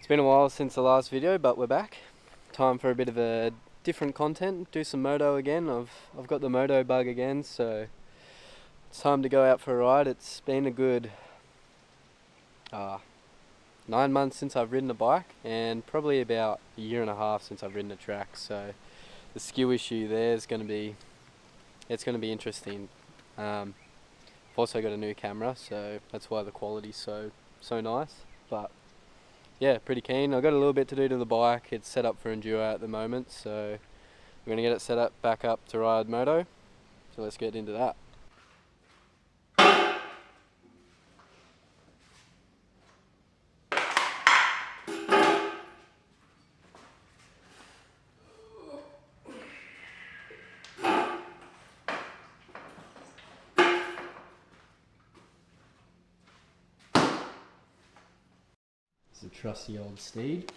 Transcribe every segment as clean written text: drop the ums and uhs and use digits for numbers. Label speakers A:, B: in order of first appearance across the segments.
A: been a while since the last video, but we're back. Time for a bit of a different content, do some moto again. I've got the moto bug again, so it's time to go out for a ride. It's been a good 9 months since I've ridden a bike, and probably about a year and a half since I've ridden a track, so the skill issue there is going to be interesting. I've also got a new camera, so that's why the quality's so nice, but yeah, pretty keen. I've got a little bit to do to the bike. It's set up for enduro at the moment, so we're going to get it set up back up to ride moto, so let's get into that. It's a trusty old steed.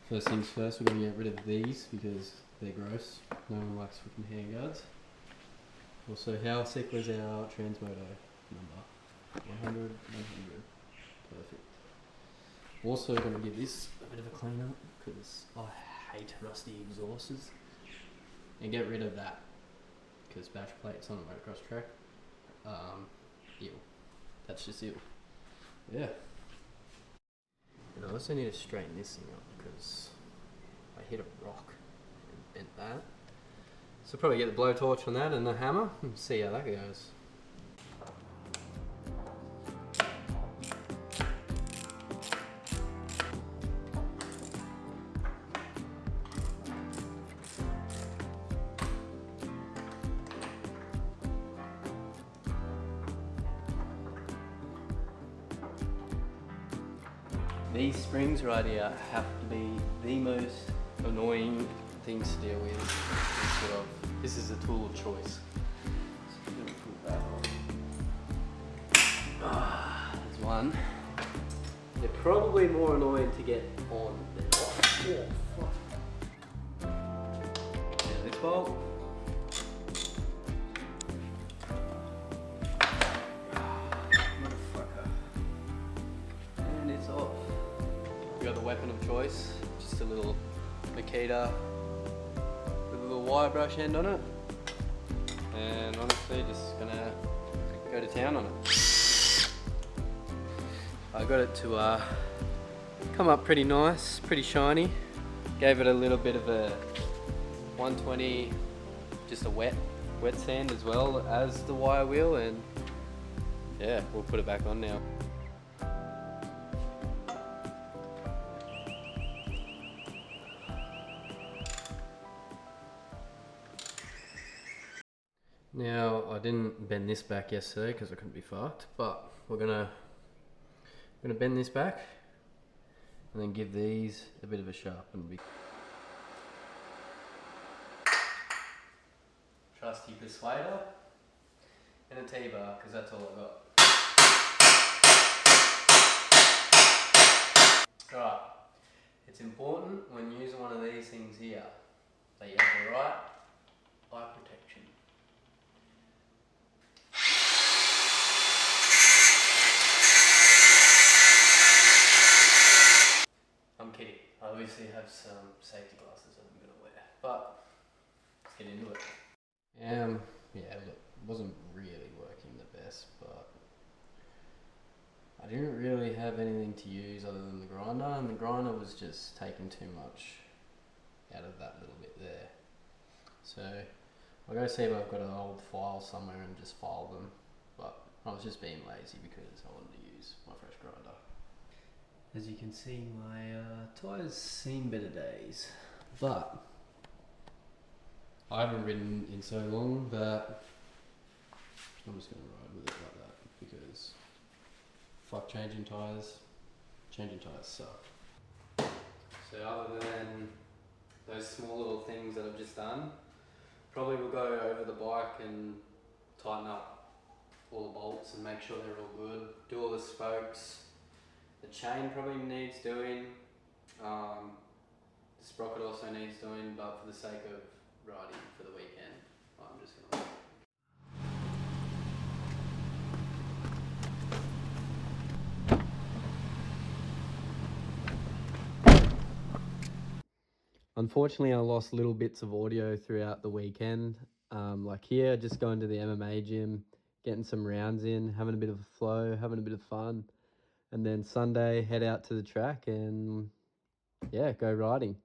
A: First things first, we're going to get rid of these because they're gross. No one likes freaking handguards. Also, how sick was our Transmoto number? 100, 100. Perfect. Also going to give this a bit of a clean up because I hate rusty exhausts. And get rid of that because batch plates on a motocross track. Ew. That's just ew. Yeah. And I also need to straighten this thing up because I hit a rock and bent that. So probably get the blowtorch on that and the hammer and see how that goes. These springs right here have to be the most annoying things to deal with. This is a tool of choice. So I'm gonna pull that off. There's one. They're probably more annoying to get on than off. Oh, fuck. Now this bolt. And it's off. We got the weapon of choice, just a little Makita with a little wire brush end on it, and honestly just gonna go to town on it. I got it to come up pretty nice, pretty shiny. Gave it a little bit of a 120, just a wet sand as well as the wire wheel, and yeah, we'll put it back on now. Now, I didn't bend this back yesterday because I couldn't be fucked, but we're gonna bend this back and then give these a bit of a sharpen. Trusty persuader and a T-bar because that's all I got. Right, it's important when using one of these things here that you have the right eye protection. I'm kidding. I obviously have some safety glasses that I'm going to wear, but let's get into it. Yeah, look, it wasn't really working the best, but I didn't really have anything to use other than the grinder, and the grinder was just taking too much out of that little bit there. So I'll go see if I've got an old file somewhere and just file them, but I was just being lazy because I wanted to use my fresh grinder. As you can see, my tyres seen better days, but I haven't ridden in so long that I'm just going to ride with it like that because fuck changing tyres suck. So other than those small little things that I've just done, probably we'll go over the bike and tighten up all the bolts and make sure they're all good, do all the spokes. The chain probably needs doing, the sprocket also needs doing, but for the sake of riding for the weekend, I'm just going to... Unfortunately, I lost little bits of audio throughout the weekend. Like here, just going to the MMA gym, getting some rounds in, having a bit of a flow, having a bit of fun. And then Sunday, head out to the track and, yeah, go riding.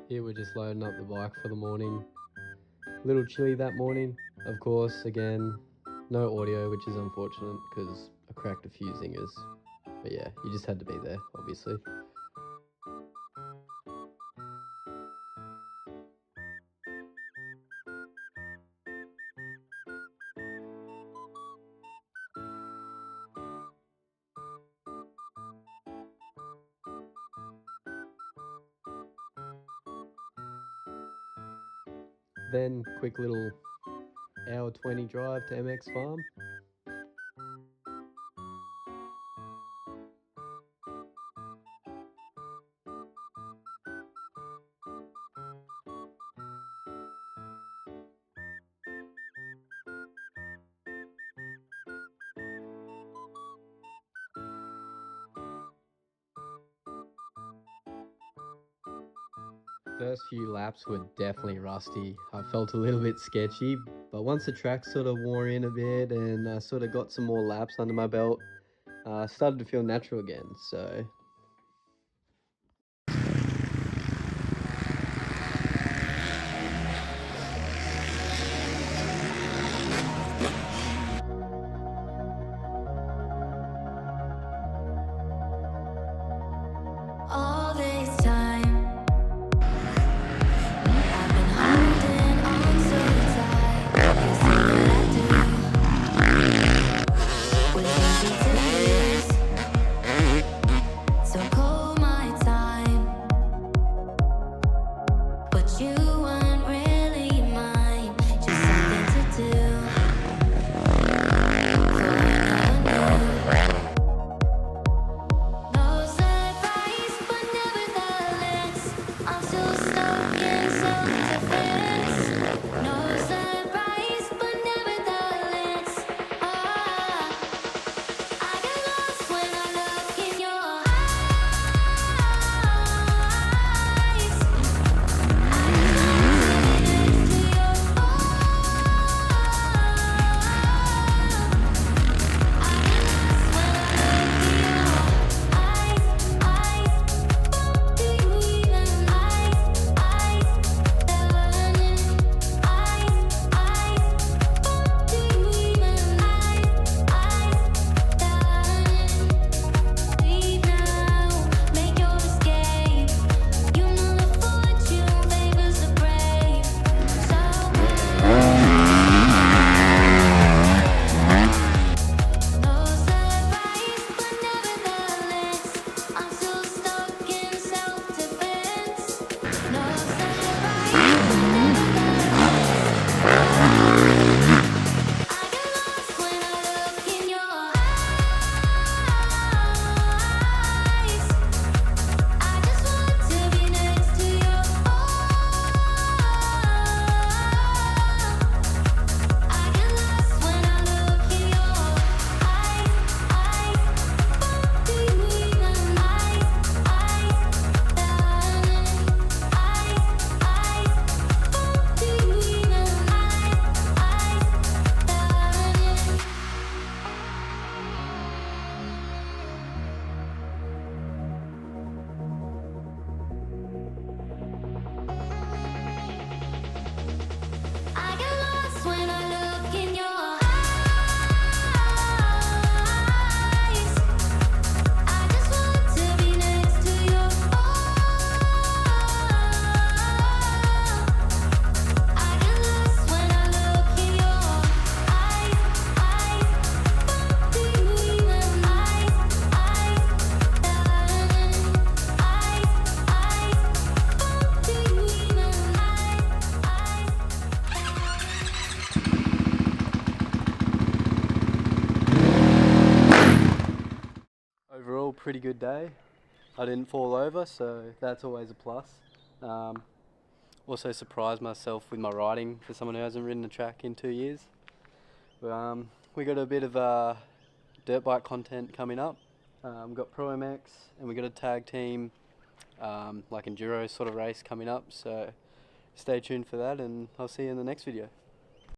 A: Here we're just loading up the bike for the morning. A little chilly that morning, of course, again, no audio, which is unfortunate because I cracked a few zingers. But yeah, you just had to be there, obviously. Then, quick little hour 20 drive to MX Farm. First few laps were definitely rusty. I felt a little bit sketchy, but once the track sort of wore in a bit and I sort of got some more laps under my belt, I started to feel natural again. So
B: all this time I've been holding on so tight. You see what I do was easy to lose. So call my time, but you weren't really mine. Just something to do. For I never knew. No surprise, but nevertheless, I'm still stuck in self-defense. No surprise, but nevertheless, I get lost when I look in your eyes. I get lost next to your eyes.
C: overall pretty good day. I didn't fall over, so that's always a plus. Also surprised myself with my riding for someone who hasn't ridden a track in 2 years. We got a bit of dirt bike content coming up. We've got Pro MX and we got a tag team like enduro sort of race coming up, so stay tuned for that, and I'll see you in the next video.